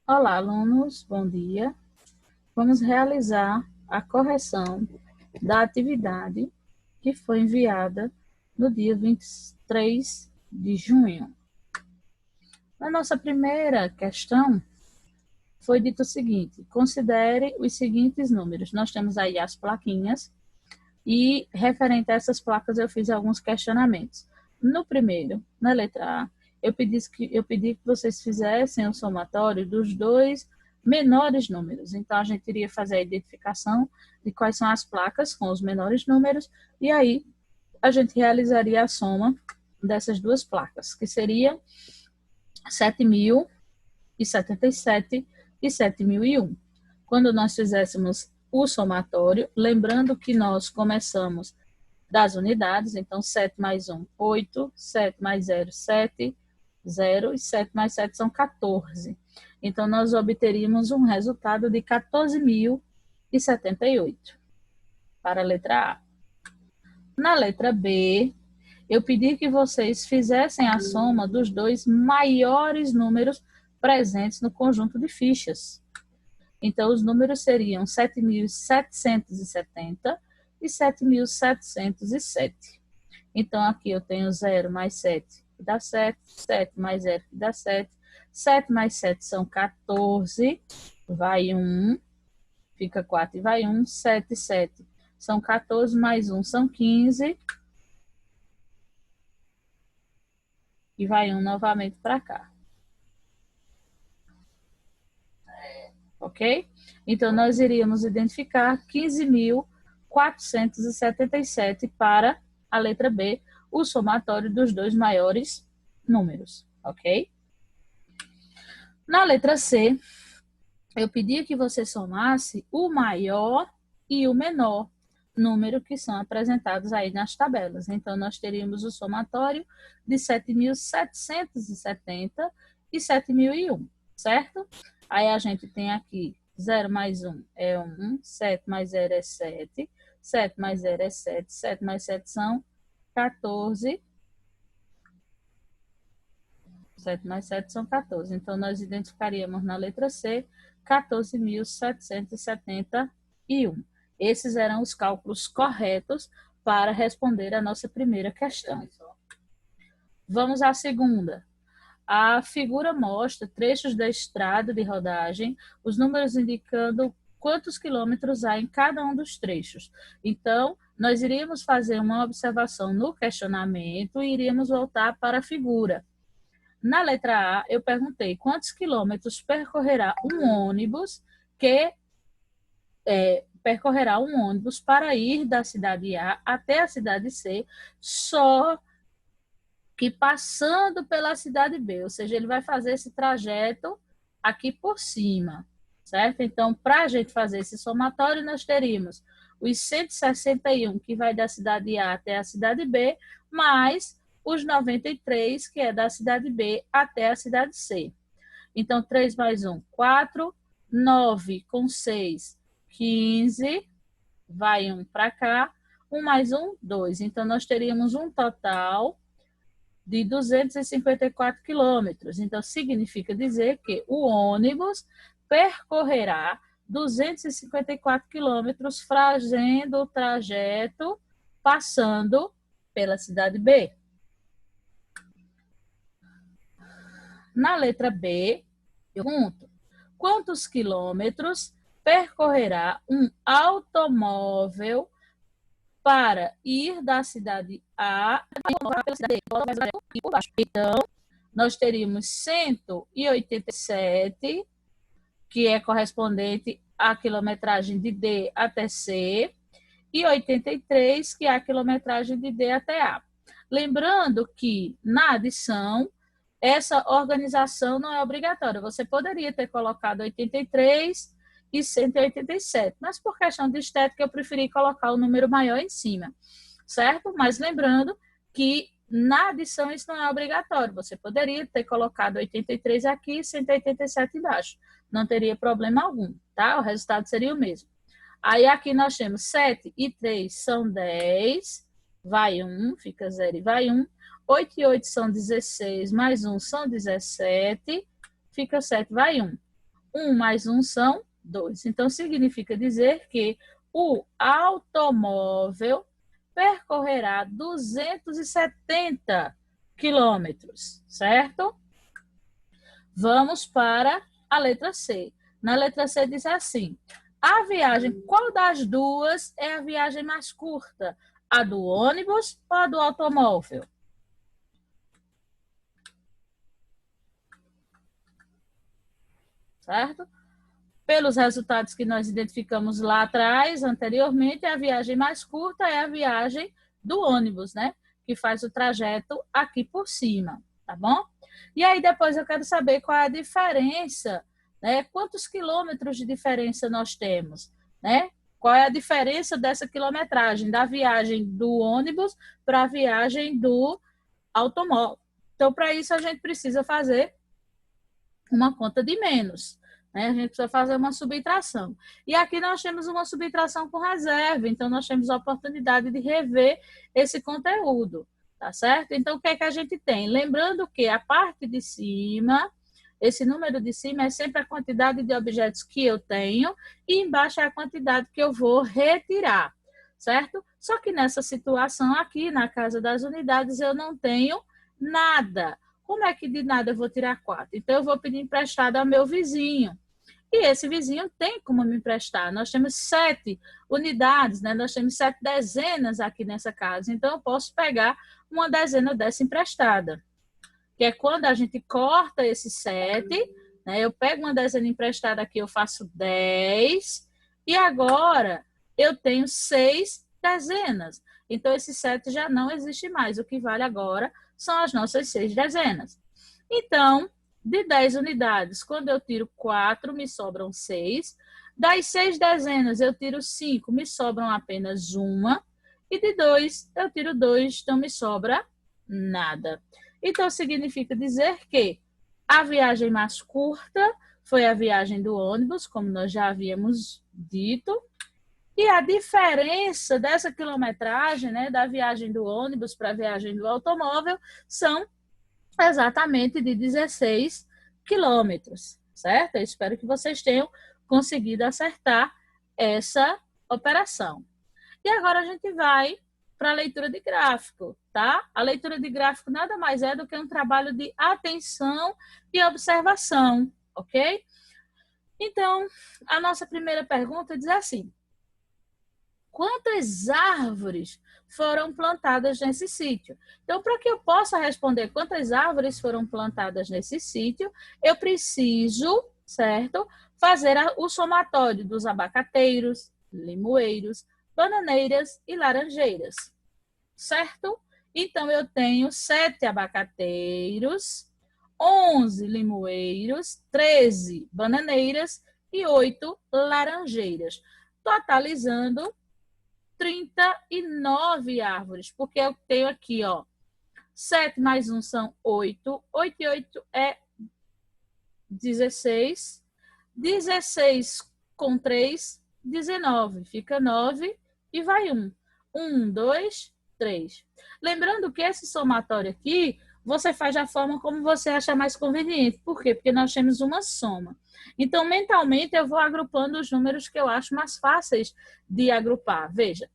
Olá, alunos, bom dia. Vamos realizar a correção da atividade que foi enviada no dia 23 de junho. Na nossa primeira questão, foi dito o seguinte: considere os seguintes números. Nós temos aí as plaquinhas e, referente a essas placas, eu fiz alguns questionamentos. No primeiro, na letra A, eu pedi que vocês fizessem o somatório dos dois menores números. Então, a gente iria fazer a identificação de quais são as placas com os menores números, e aí a gente realizaria a soma dessas duas placas, que seria 7.077 e 7.001. Quando nós fizéssemos o somatório, lembrando que nós começamos das unidades, então 7 mais 1, 8, 7 mais 0, 7, 0, e 7 mais 7 são 14. Então, nós obteríamos um resultado de 14.078 para a letra A. Na letra B, eu pedi que vocês fizessem a soma dos dois maiores números presentes no conjunto de fichas. Então, os números seriam 7.770 e 7.707. Então, aqui eu tenho 0 mais 7, que dá 7, 7 mais 0, que dá 7, 7 mais 7 são 14, vai 1, fica 4 e vai 1, 7, 7 são 14, mais 1 são 15, e vai 1 novamente para cá. Ok? Então, nós iríamos identificar 15.477 para a letra B, o somatório dos dois maiores números, ok? Na letra C, eu pedi que você somasse o maior e o menor número que são apresentados aí nas tabelas. Então, nós teríamos o somatório de 7.770 e 7.001, certo? Aí a gente tem aqui 0 mais 1 é 1, 7 mais 0 é 7, 7 mais 0 é 7, 7 mais 7 são 14, 7 mais 7 são 14. Então, nós identificaríamos na letra C 14.771. Esses eram os cálculos corretos para responder a nossa primeira questão. Vamos à segunda. A figura mostra trechos da estrada de rodagem, os números indicando quantos quilômetros há em cada um dos trechos. Então, nós iríamos fazer uma observação no questionamento e iríamos voltar para a figura. Na letra A, eu perguntei quantos quilômetros percorrerá um ônibus para ir da cidade A até a cidade C, só que passando pela cidade B, ou seja, ele vai fazer esse trajeto aqui por cima, certo? Então, para a gente fazer esse somatório, nós teríamos os 161, que vai da cidade A até a cidade B, mais os 93, que é da cidade B até a cidade C. Então, 3 mais 1, 4, 9 com 6, 15, vai 1 para cá, 1 mais 1, 2. Então, nós teríamos um total de 254 quilômetros. Então, significa dizer que o ônibus percorrerá 254 quilômetros fazendo o trajeto passando pela cidade B. Na letra B, eu pergunto, quantos quilômetros percorrerá um automóvel para ir da cidade A pela cidade B? Então, nós teríamos 187, que é correspondente à quilometragem de D até C, e 83, que é a quilometragem de D até A. Lembrando que, na adição, essa organização não é obrigatória. Você poderia ter colocado 83 e 187, mas por questão de estética eu preferi colocar o número maior em cima, certo? Mas lembrando que na adição isso não é obrigatório. Você poderia ter colocado 83 aqui e 187 embaixo. Não teria problema algum, tá? O resultado seria o mesmo. Aí aqui nós temos 7 e 3 são 10, vai 1, fica 0 e vai 1. 8 e 8 são 16, mais 1 são 17, fica 7, vai 1. 1 mais 1 são 2. Então, significa dizer que o automóvel percorrerá 270 quilômetros, certo? Vamos para a letra C. Na letra C diz assim: a viagem, qual das duas é a viagem mais curta? A do ônibus ou a do automóvel? Certo? Pelos resultados que nós identificamos lá atrás, anteriormente, a viagem mais curta é a viagem do ônibus, né? Que faz o trajeto aqui por cima, tá bom? E aí depois eu quero saber qual é a diferença, né? Quantos quilômetros de diferença nós temos, né? Qual é a diferença dessa quilometragem da viagem do ônibus para a viagem do automóvel? Então, para isso, a gente precisa fazer uma conta de menos, né? A gente precisa fazer uma subtração. E aqui nós temos uma subtração com reserva, então nós temos a oportunidade de rever esse conteúdo, tá certo? Então, o que é que a gente tem? Lembrando que a parte de cima, esse número de cima é sempre a quantidade de objetos que eu tenho e embaixo é a quantidade que eu vou retirar, certo? Só que nessa situação aqui, na casa das unidades, eu não tenho nada. Como é que de nada eu vou tirar 4? Então, eu vou pedir emprestado ao meu vizinho. E esse vizinho tem como me emprestar. Nós temos 7 unidades, né? Nós temos 7 dezenas aqui nessa casa. Então, eu posso pegar uma dezena dessa emprestada. Que é quando a gente corta esse 7, né? Eu pego uma dezena emprestada aqui, eu faço 10. E agora, eu tenho 6 dezenas. Então, esse 7 já não existe mais. O que vale agora são as nossas 6 dezenas. Então, de 10 unidades, quando eu tiro 4, me sobram 6. Das 6 dezenas, eu tiro 5, me sobram apenas uma. E de 2, eu tiro 2, então me sobra nada. Então, significa dizer que a viagem mais curta foi a viagem do ônibus, como nós já havíamos dito, e a diferença dessa quilometragem, né, da viagem do ônibus para a viagem do automóvel, são exatamente de 16 quilômetros, certo? Eu espero que vocês tenham conseguido acertar essa operação. E agora a gente vai para a leitura de gráfico, tá? A leitura de gráfico nada mais é do que um trabalho de atenção e observação, ok? Então, a nossa primeira pergunta diz assim: quantas árvores foram plantadas nesse sítio? Então, para que eu possa responder quantas árvores foram plantadas nesse sítio, eu preciso, certo, fazer o somatório dos abacateiros, limoeiros, bananeiras e laranjeiras, certo? Então, eu tenho 7 abacateiros, 11 limoeiros, 13 bananeiras e 8 laranjeiras, totalizando 39 árvores, porque eu tenho aqui, ó, 7 mais 1 são 8, 8 e 8 é 16, 16 com 3, 19, fica 9 e vai 1. 1, 2, 3. Lembrando que esse somatório aqui, você faz da forma como você achar mais conveniente. Por quê? Porque nós temos uma soma. Então, mentalmente, eu vou agrupando os números que eu acho mais fáceis de agrupar. Veja,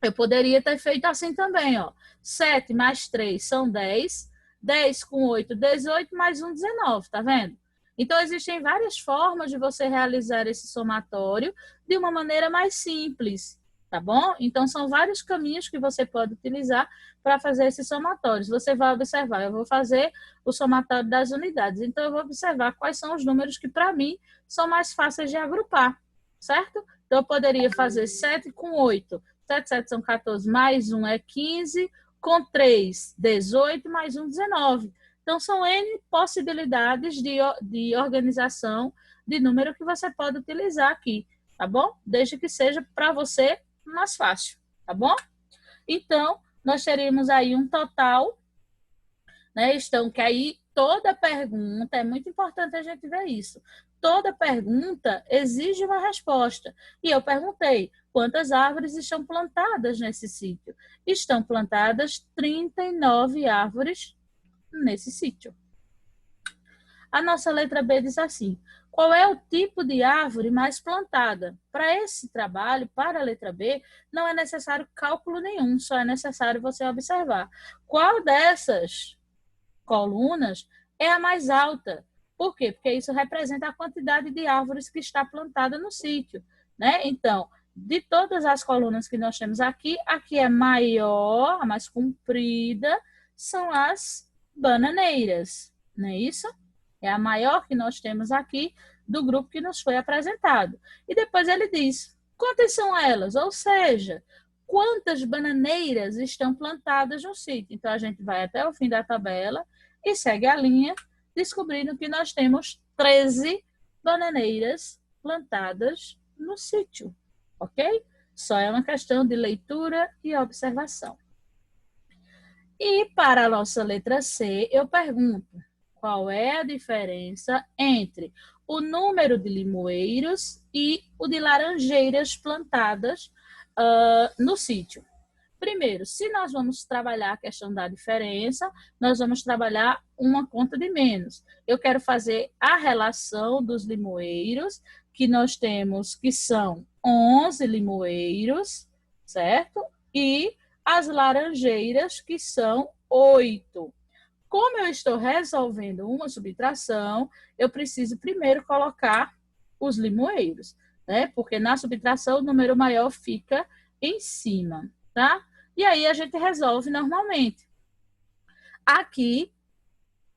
eu poderia ter feito assim também, ó. 7 mais 3 são 10, 10 com 8, 18, mais 1, 19, tá vendo? Então, existem várias formas de você realizar esse somatório de uma maneira mais simples, tá bom? Então, são vários caminhos que você pode utilizar para fazer esses somatórios. Você vai observar, eu vou fazer o somatório das unidades. Então, eu vou observar quais são os números que, para mim, são mais fáceis de agrupar, certo? Então, eu poderia fazer 7 com 8. 7, 7 são 14, mais 1 é 15, com 3, 18, mais 1, 19. Então, são N possibilidades de organização de número que você pode utilizar aqui, tá bom? Desde que seja para você mais fácil, tá bom? Então, nós teríamos aí um total, né? Então, que aí toda pergunta, é muito importante a gente ver isso, toda pergunta exige uma resposta. E eu perguntei, quantas árvores estão plantadas nesse sítio? Estão plantadas 39 árvores nesse sítio. A nossa letra B diz assim: qual é o tipo de árvore mais plantada? Para esse trabalho, para a letra B, não é necessário cálculo nenhum, só é necessário você observar qual dessas colunas é a mais alta. Por quê? Porque isso representa a quantidade de árvores que está plantada no sítio, né? Então, de todas as colunas que nós temos aqui, aqui é maior, a mais comprida, são as bananeiras, não é isso? É a maior que nós temos aqui do grupo que nos foi apresentado. E depois ele diz, quantas são elas? Ou seja, quantas bananeiras estão plantadas no sítio. Então, a gente vai até o fim da tabela e segue a linha, descobrindo que nós temos 13 bananeiras plantadas no sítio, ok? Só é uma questão de leitura e observação. E para a nossa letra C, eu pergunto, qual é a diferença entre o número de limoeiros e o de laranjeiras plantadas no sítio? Primeiro, se nós vamos trabalhar a questão da diferença, nós vamos trabalhar uma conta de menos. Eu quero fazer a relação dos limoeiros, que nós temos que são 11 limoeiros, certo? E as laranjeiras, que são 8. Como eu estou resolvendo uma subtração, eu preciso primeiro colocar os limoeiros, né? Porque na subtração o número maior fica em cima, tá? E aí a gente resolve normalmente. Aqui,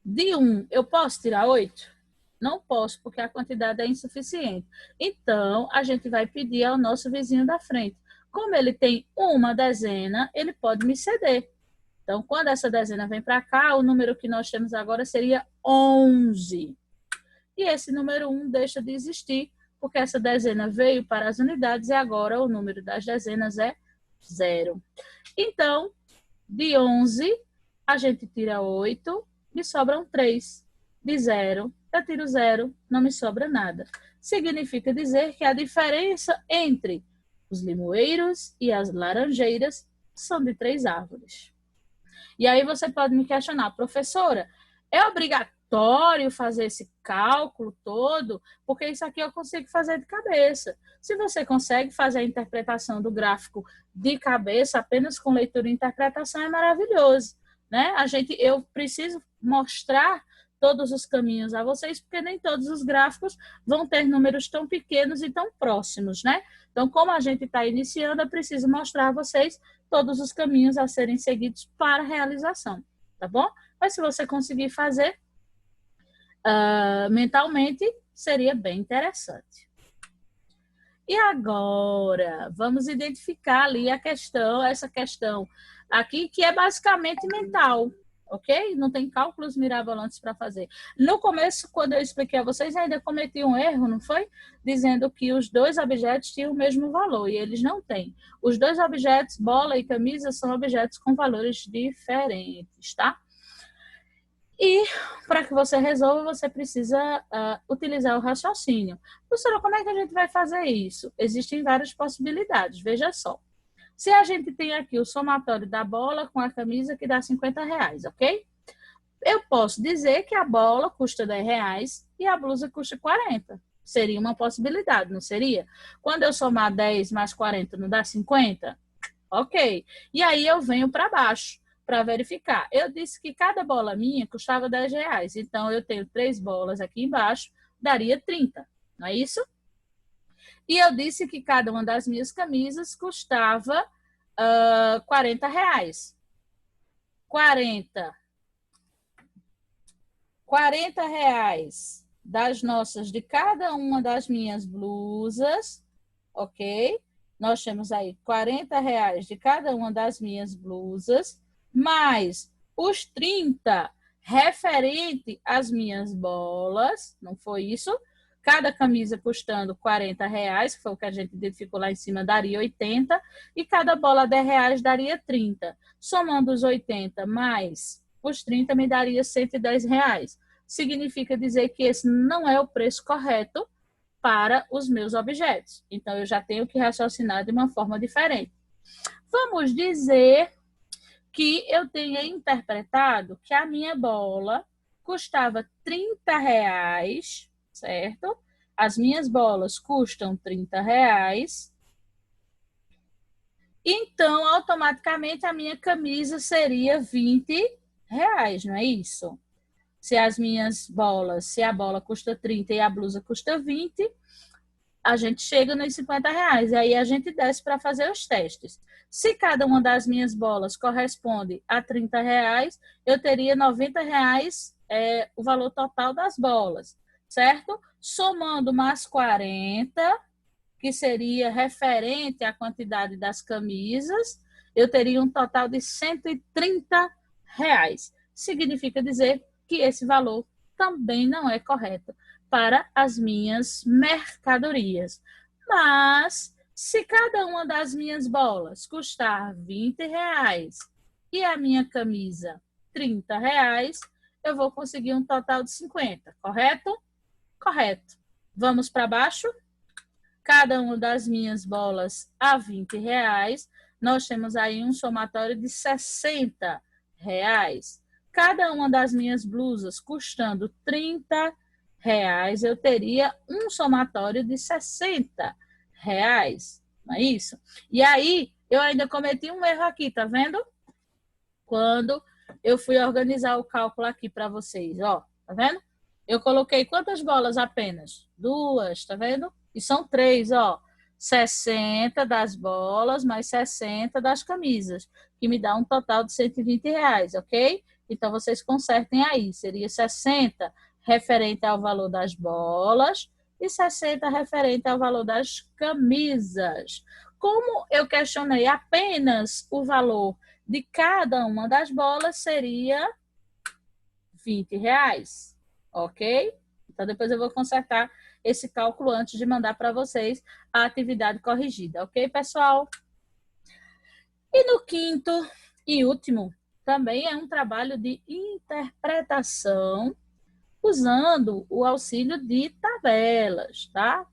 de 1, eu posso tirar 8? Não posso, porque a quantidade é insuficiente. Então, a gente vai pedir ao nosso vizinho da frente. Como ele tem uma dezena, ele pode me ceder. Então, quando essa dezena vem para cá, o número que nós temos agora seria 11. E esse número 1 deixa de existir, porque essa dezena veio para as unidades e agora o número das dezenas é 0. Então, de 11, a gente tira 8, me sobram 3. De 0, eu tiro 0, não me sobra nada. Significa dizer que a diferença entre os limoeiros e as laranjeiras são de 3 árvores. E aí você pode me questionar, professora, é obrigatório fazer esse cálculo todo? Porque isso aqui eu consigo fazer de cabeça. Se você consegue fazer a interpretação do gráfico de cabeça, apenas com leitura e interpretação, é maravilhoso, né? Eu preciso mostrar todos os caminhos a vocês, porque nem todos os gráficos vão ter números tão pequenos e tão próximos, né? Então, como a gente está iniciando, eu preciso mostrar a vocês todos os caminhos a serem seguidos para a realização, tá bom? Mas se você conseguir fazer mentalmente, seria bem interessante. E agora, vamos identificar ali essa questão aqui, que é basicamente mental, ok? Não tem cálculos mirabolantes para fazer. No começo, quando eu expliquei a vocês, ainda cometi um erro, não foi? Dizendo que os dois objetos tinham o mesmo valor, e eles não têm. Os dois objetos, bola e camisa, são objetos com valores diferentes, tá? E para que você resolva, você precisa utilizar o raciocínio. Professora, como é que a gente vai fazer isso? Existem várias possibilidades, veja só. Se a gente tem aqui o somatório da bola com a camisa, que dá R$50, ok? Eu posso dizer que a bola custa R$10 e a blusa custa 40. Seria uma possibilidade, não seria? Quando eu somar 10 mais 40, não dá 50? Ok. E aí eu venho para baixo para verificar. Eu disse que cada bola minha custava R$10. Então, eu tenho 3 bolas aqui embaixo, daria 30. Não é isso? E eu disse que cada uma das minhas camisas custava R$40. 40 reais de cada uma das minhas blusas, ok? Nós temos aí R$40 de cada uma das minhas blusas, mais os 30 referente às minhas bolas, não foi isso? Cada camisa custando R$40, que foi o que a gente identificou lá em cima, daria 80, e cada bola R$10 daria 30. Somando os 80 mais os 30 me daria R$110. Significa dizer que esse não é o preço correto para os meus objetos. Então, eu já tenho que raciocinar de uma forma diferente. Vamos dizer que eu tenha interpretado que a minha bola custava R$ 30, certo? As minhas bolas custam R$ 30. Então, automaticamente, a minha camisa seria R$ 20, não é isso? Se as minhas bolas, se a bola custa 30 e a blusa custa 20, a gente chega nos R$ 50. E aí a gente desce para fazer os testes. Se cada uma das minhas bolas corresponde a R$ 30, eu teria R$ 90 o valor total das bolas, certo? Somando mais 40, que seria referente à quantidade das camisas, eu teria um total de R$ 130. Significa dizer que esse valor também não é correto para as minhas mercadorias. Mas, se cada uma das minhas bolas custar R$ 20 e a minha camisa R$ 30, eu vou conseguir um total de 50, correto? Correto. Vamos para baixo? Cada uma das minhas bolas a R$ 20, nós temos aí um somatório de R$ 60. Cada uma das minhas blusas custando R$ 30, eu teria um somatório de R$ 60. Não é isso? E aí, eu ainda cometi um erro aqui, tá vendo? Quando eu fui organizar o cálculo aqui para vocês, ó, tá vendo? Eu coloquei quantas bolas apenas? 2, tá vendo? E são 3, ó. 60 das bolas mais 60 das camisas, que me dá um total de R$ 120, ok? Então, vocês consertem aí. Seria 60 referente ao valor das bolas e 60 referente ao valor das camisas. Como eu questionei apenas o valor de cada uma das bolas, seria R$ 20, ok? Então, depois eu vou consertar esse cálculo antes de mandar para vocês a atividade corrigida, ok, pessoal? E no quinto e último, também é um trabalho de interpretação usando o auxílio de tabelas, tá?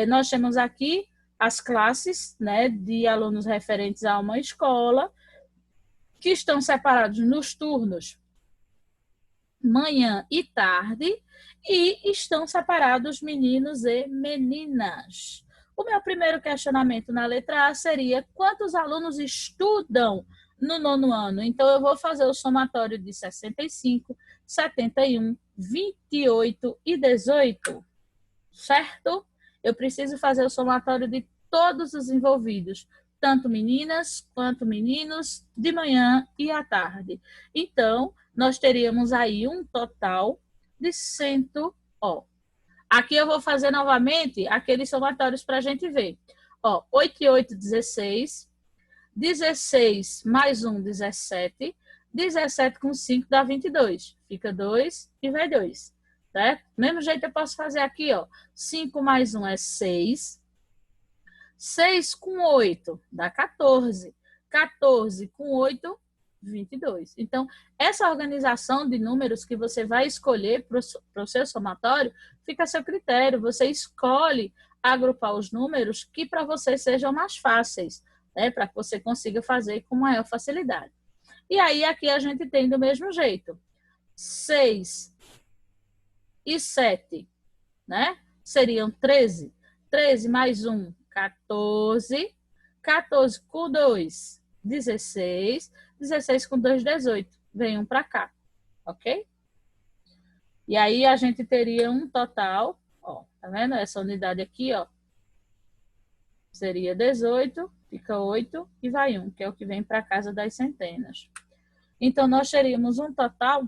Nós temos aqui as classes, né, de alunos referentes a uma escola, que estão separados nos turnos manhã e tarde, e estão separados meninos e meninas. O meu primeiro questionamento na letra A seria: quantos alunos estudam no 9º ano? Então, eu vou fazer o somatório de 65, 71, 28 e 18, certo? Eu preciso fazer o somatório de todos os envolvidos, tanto meninas quanto meninos, de manhã e à tarde. Então, nós teríamos aí um total de 100, ó. Aqui eu vou fazer novamente aqueles somatórios para a gente ver. Ó, 8 e 8, 16. 16 mais 1, 17. 17 com 5 dá 22. Fica 2 e vai 2. Certo? Do mesmo jeito eu posso fazer aqui, ó. 5 mais 1 é 6. 6 com 8 dá 14. 14 com 8, 22. Então, essa organização de números que você vai escolher para o seu somatório fica a seu critério. Você escolhe agrupar os números que para você sejam mais fáceis, né? Para que você consiga fazer com maior facilidade. E aí, aqui a gente tem do mesmo jeito. 6 e 7, né? Seriam 13. 13 mais 1, 14. 14 com 2, 16. 16 com 2, 18. Vem um para cá, ok? E aí a gente teria um total, ó, tá vendo? Essa unidade aqui, ó, seria 18, fica 8 e vai 1, que é o que vem para casa das centenas. Então, nós teríamos um total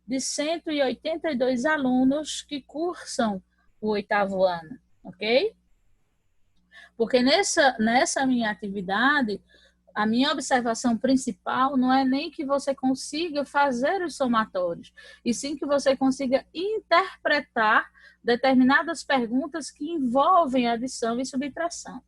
de 182 alunos que cursam o 8º ano, ok? Porque nessa minha atividade, a minha observação principal não é nem que você consiga fazer os somatórios, e sim que você consiga interpretar determinadas perguntas que envolvem adição e subtração.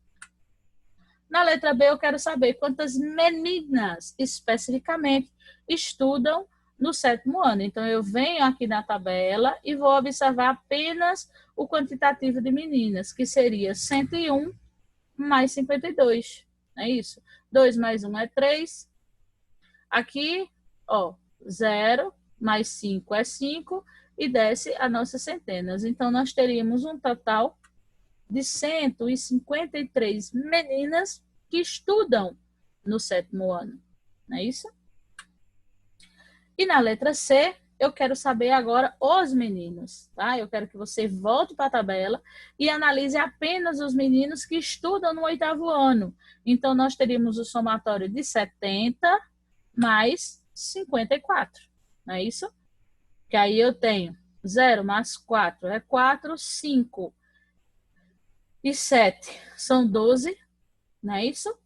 Na letra B, eu quero saber quantas meninas, especificamente, estudam no 7º ano. Então, eu venho aqui na tabela e vou observar apenas o quantitativo de meninas, que seria 101 mais 52. É isso? 2 mais 1 é 3. Aqui, ó, 0. mais 5 é 5, e desce as nossas centenas. Então, nós teríamos um total de 153 meninas que estudam no 7º ano. Não é isso? E na letra C, eu quero saber agora os meninos, tá? Eu quero que você volte para a tabela e analise apenas os meninos que estudam no 8º ano. Então, nós teríamos o somatório de 70 mais 54, não é isso? Que aí eu tenho 0 mais 4 é 4, 5 e 7 são 12, não é isso?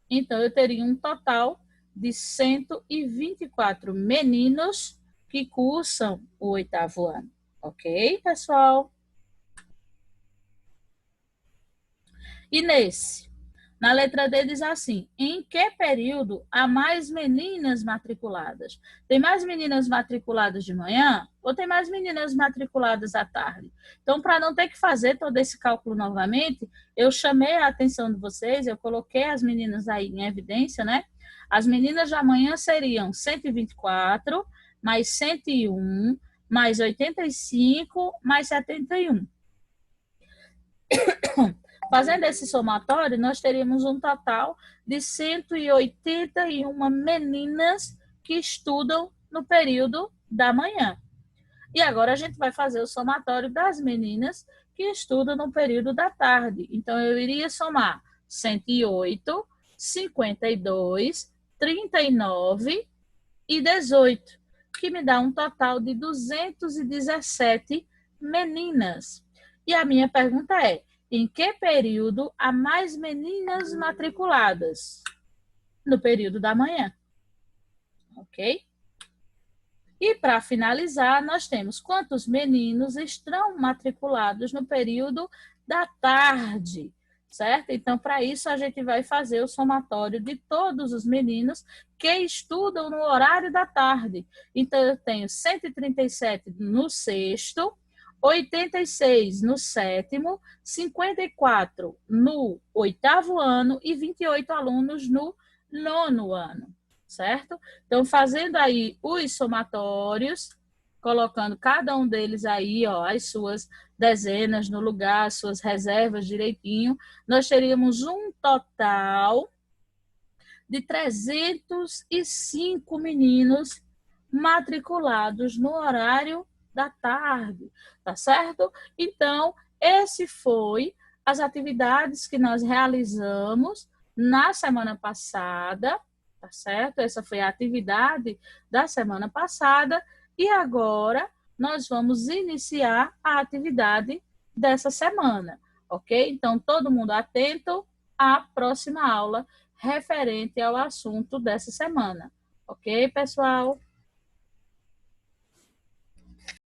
Então, eu teria um total de 124 meninos que cursam o 8º ano. Ok, pessoal? E na letra D diz assim: em que período há mais meninas matriculadas? Tem mais meninas matriculadas de manhã ou tem mais meninas matriculadas à tarde? Então, para não ter que fazer todo esse cálculo novamente, eu chamei a atenção de vocês, eu coloquei as meninas aí em evidência, né? As meninas de amanhã seriam 124, mais 101, mais 85, mais 71. Fazendo esse somatório, nós teríamos um total de 181 meninas que estudam no período da manhã. E agora a gente vai fazer o somatório das meninas que estudam no período da tarde. Então, eu iria somar 108, 52, 39 e 18, que me dá um total de 217 meninas. E a minha pergunta é: em que período há mais meninas matriculadas? No período da manhã. Ok? E para finalizar, nós temos quantos meninos estão matriculados no período da tarde, certo? Então, para isso, a gente vai fazer o somatório de todos os meninos que estudam no horário da tarde. Então, eu tenho 137 no 6º, 86 no 7º, 54 no 8º ano e 28 alunos no 9º ano, certo? Então, fazendo aí os somatórios, colocando cada um deles aí, ó, as suas dezenas no lugar, as suas reservas direitinho, nós teríamos um total de 305 meninos matriculados no horário da tarde, tá certo? Então, esse foi as atividades que nós realizamos na semana passada, tá certo? Essa foi a atividade da semana passada e agora nós vamos iniciar a atividade dessa semana, ok? Então, todo mundo atento à próxima aula referente ao assunto dessa semana. Ok, pessoal?